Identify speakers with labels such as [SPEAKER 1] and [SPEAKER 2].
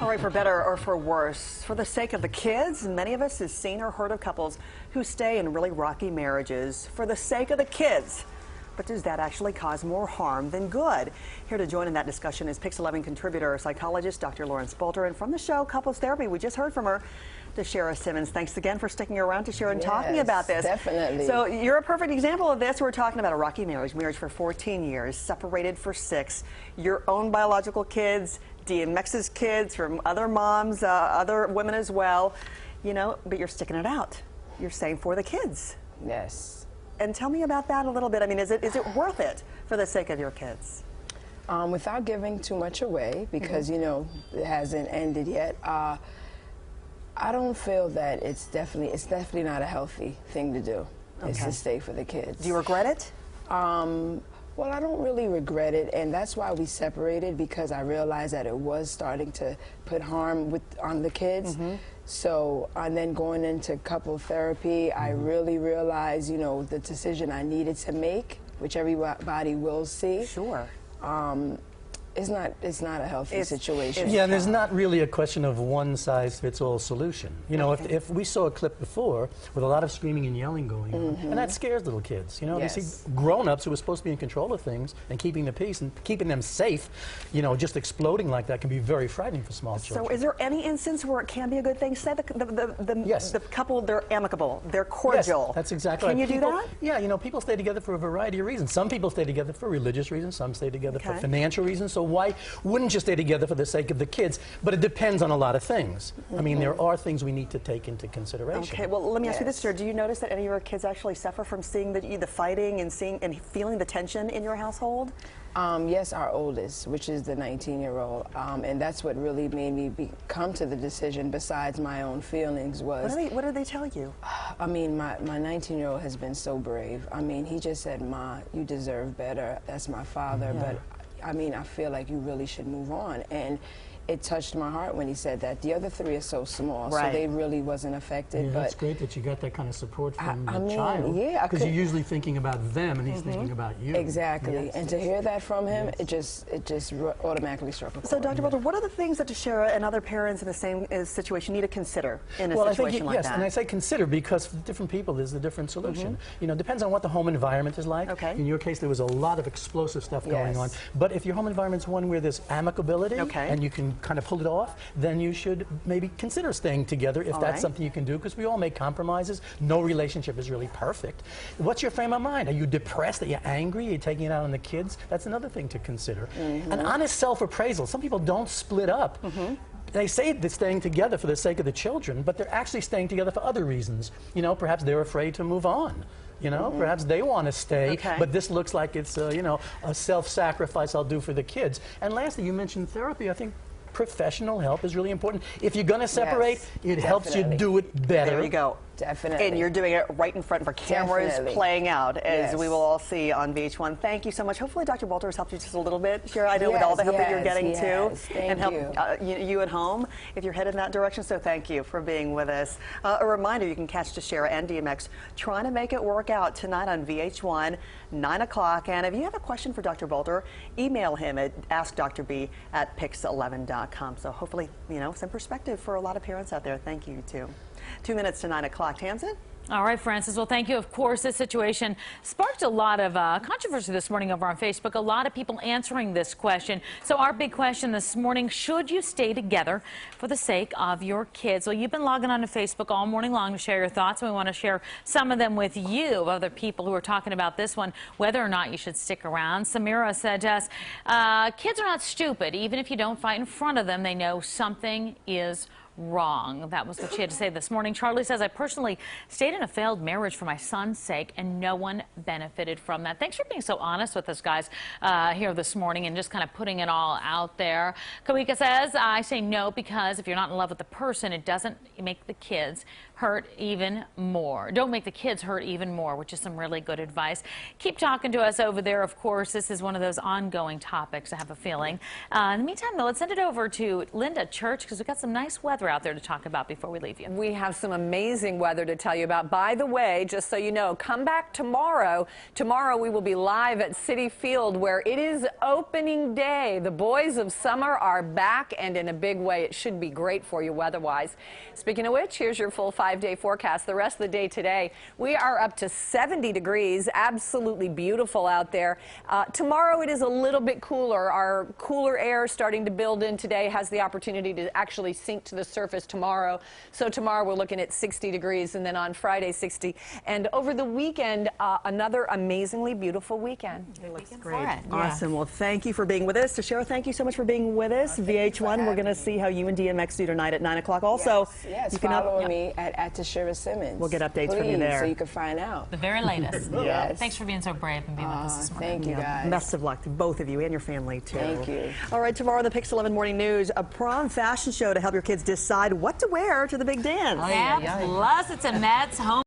[SPEAKER 1] All right, for better or for worse, for the sake of the kids, many of us have seen or heard of couples who stay in really rocky marriages for the sake of the kids. But does that actually cause more harm than good? Here to join in that discussion is PIX 11 contributor, psychologist Dr. Balter, and from the show Couples Therapy, we just heard from her, Tashera Simmons. Thanks again for sticking around, Tashera, and talking about this.
[SPEAKER 2] Definitely.
[SPEAKER 1] So you're a perfect example of this. We're talking about a rocky marriage for 14 years, separated for 6, your own biological kids, DMX's kids, from other moms, other women as well, you know, but you're sticking it out. You're saying for the kids.
[SPEAKER 2] Yes.
[SPEAKER 1] And tell me about that a little bit. I mean, is it worth it for the sake of your kids?
[SPEAKER 2] Without giving too much away, because, you know, it hasn't ended yet, I don't feel that it's definitely not a healthy thing to do. Okay. Is to stay for the kids.
[SPEAKER 1] Do you regret it?
[SPEAKER 2] Well, I don't really regret it, and that's why we separated, because I realized that it was starting to put harm on the kids. So, and then going into couple therapy, I really realized, you know, the decision I needed to make, which everybody will see.
[SPEAKER 1] Sure.
[SPEAKER 2] It's not a healthy situation.
[SPEAKER 3] Yeah, and there's not really a question of one-size-fits-all solution. You know, if we saw a clip before with a lot of screaming and yelling going on, and that scares little kids. You know, they see grown-ups who are supposed to be in control of things and keeping the peace and keeping them safe, you know, just exploding like that can be very frightening for small children.
[SPEAKER 1] So is there any instance where it can be a good thing? Say the couple, they're amicable, they're cordial.
[SPEAKER 3] Yes, that's exactly right.
[SPEAKER 1] Can you do that?
[SPEAKER 3] Yeah, you know, people stay together for a variety of reasons. Some people stay together for religious reasons, some stay together for financial reasons. So why wouldn't you stay together for the sake of the kids? But it depends on a lot of things. I mean, there are things we need to take into consideration.
[SPEAKER 1] Okay, well, let me ask you this, sir. Do you notice that any of your kids actually suffer from seeing the fighting and feeling the tension in your household?
[SPEAKER 2] Yes, our oldest, which is the 19-year-old, and that's what really made me come to the decision, besides my own feelings, was...
[SPEAKER 1] What did they tell you?
[SPEAKER 2] I mean, my 19-year-old has been so brave. I mean, he just said, "Ma, you deserve better. That's my father, but I mean, I feel like you really should move on." And it touched my heart when he said that. The other 3 are so small, so they really wasn't affected.
[SPEAKER 3] Yeah,
[SPEAKER 2] but
[SPEAKER 3] it's great that you got that kind of support from
[SPEAKER 2] I mean,
[SPEAKER 3] child.
[SPEAKER 2] Yeah,
[SPEAKER 3] because you're usually thinking about them, and he's thinking about you.
[SPEAKER 2] Exactly,
[SPEAKER 3] Yes.
[SPEAKER 2] and to hear that from him, it just automatically struck a chord.
[SPEAKER 1] So, Dr. Balter, what are the things that Tashera and other parents in the same situation need to consider in a situation like that?
[SPEAKER 3] Yes, and I say consider because for different people there's a different solution. You know, depends on what the home environment is like.
[SPEAKER 1] Okay.
[SPEAKER 3] In your case, there was a lot of explosive stuff going on. But if your home environment's one where there's amicability and you can kind of pull it off, then you should maybe consider staying together if that's something you can do, because we all make compromises. No relationship is really perfect. What's your frame of mind? Are you depressed? Are you angry? Are you taking it out on the kids? That's another thing to consider. An honest self-appraisal. Some people don't split up. They say they're staying together for the sake of the children, but they're actually staying together for other reasons. You know, perhaps they're afraid to move on. You know, perhaps they want to stay, but this looks like it's, you know, a self-sacrifice I'll do for the kids. And lastly, you mentioned therapy. I think professional help is really important. If you're going to separate, it helps you do it better.
[SPEAKER 1] There you go.
[SPEAKER 2] Definitely.
[SPEAKER 1] And you're doing it right in front of our cameras, playing out, as we will all see on VH1. Thank you so much. Hopefully Dr. Balter has helped you just a little bit. Sure, I know with all the help that you're getting too. And help you at home if you're headed in that direction. So thank you for being with us. A reminder, you can catch Tashera and DMX trying to make it work out tonight on VH1, 9 o'clock. And if you have a question for Dr. Balter, email him at askdrb@pix11.com. So hopefully, you know, some perspective for a lot of parents out there. Thank you, too. 2 minutes to 9 o'clock. Tamsin?
[SPEAKER 4] All right, Francis. Well, thank you. Of course, this situation sparked a lot of controversy this morning over on Facebook. A lot of people answering this question. So our big question this morning, should you stay together for the sake of your kids? Well, you've been logging on to Facebook all morning long to share your thoughts, and we want to share some of them with you, of other people who are talking about this one, whether or not you should stick around. Samira said to us, kids are not stupid. Even if you don't fight in front of them, they know something is wrong. That was what she had to say this morning. Charlie says, I personally stayed in a failed marriage for my son's sake, and no one benefited from that. Thanks for being so honest with us, guys, here this morning and just kind of putting it all out there. Kawika says, I say no because if you're not in love with the person, it doesn't make the kids hurt even more. Don't make the kids hurt even more, which is some really good advice. Keep talking to us over there. Of course, this is one of those ongoing topics, I have a feeling. In the meantime, though, let's send it over to Linda Church, because we've got some nice weather out there to talk about before we leave you.
[SPEAKER 5] We have some amazing weather to tell you about. By the way, just so you know, come back tomorrow. Tomorrow we will be live at Citi Field, where it is opening day. The boys of summer are back, and in a big way. It should be great for you weather-wise. Speaking of which, here's your full 5-day forecast. The rest of the day today, we are up to 70 degrees. Absolutely beautiful out there. Tomorrow it is a little bit cooler. Our cooler air starting to build in today has the opportunity to actually sink to the surface tomorrow. So tomorrow we're looking at 60 degrees, and then on Friday 60. And over the weekend, another amazingly beautiful weekend.
[SPEAKER 1] It looks great. Awesome. Well, thank you for being with us. Tashera, thank you so much for being with us. VH1, we're going to see how you and DMX do tonight at 9 o'clock. Also,
[SPEAKER 2] you can follow me at Tashera Simmons.
[SPEAKER 1] We'll get updates from you there.
[SPEAKER 2] So you can find out.
[SPEAKER 4] The very latest.
[SPEAKER 2] Yes.
[SPEAKER 4] Thanks for being so brave and being with us this morning.
[SPEAKER 2] Thank you, guys.
[SPEAKER 1] Best of luck to both of you and your family, too.
[SPEAKER 2] Thank you.
[SPEAKER 1] All right, tomorrow on the PIX 11 Morning News, a prom fashion show to help your kids decide what to wear to the big dance.
[SPEAKER 4] Plus, it's a Mets home.